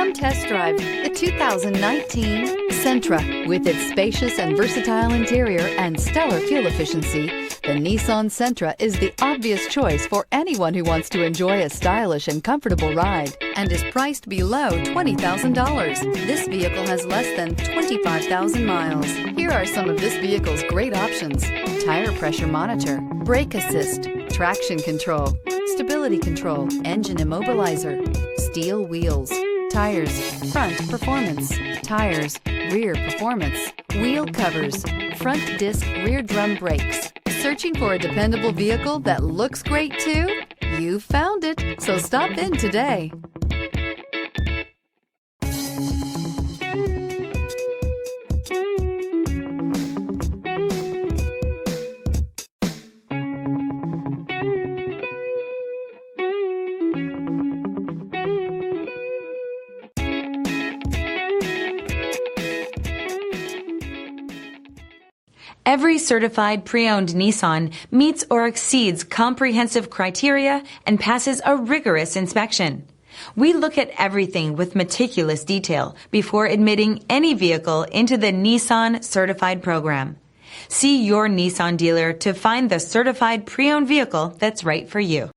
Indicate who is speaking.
Speaker 1: Come test drive the 2019 Sentra. With its spacious and versatile interior and stellar fuel efficiency, the Nissan Sentra is the obvious choice for anyone who wants to enjoy a stylish and comfortable ride and is priced below $20,000. This vehicle has less than 25,000 miles. Here are some of this vehicle's great options: tire pressure monitor, brake assist, traction control, stability control, engine immobilizer, steel wheels, tires, front performance, tires, rear performance, wheel covers, front disc rear drum brakes. Searching for a dependable vehicle that looks great too? You found it, so stop in today.
Speaker 2: Every certified pre-owned Nissan meets or exceeds comprehensive criteria and passes a rigorous inspection. We look at everything with meticulous detail before admitting any vehicle into the Nissan Certified program. See your Nissan dealer to find the certified pre-owned vehicle that's right for you.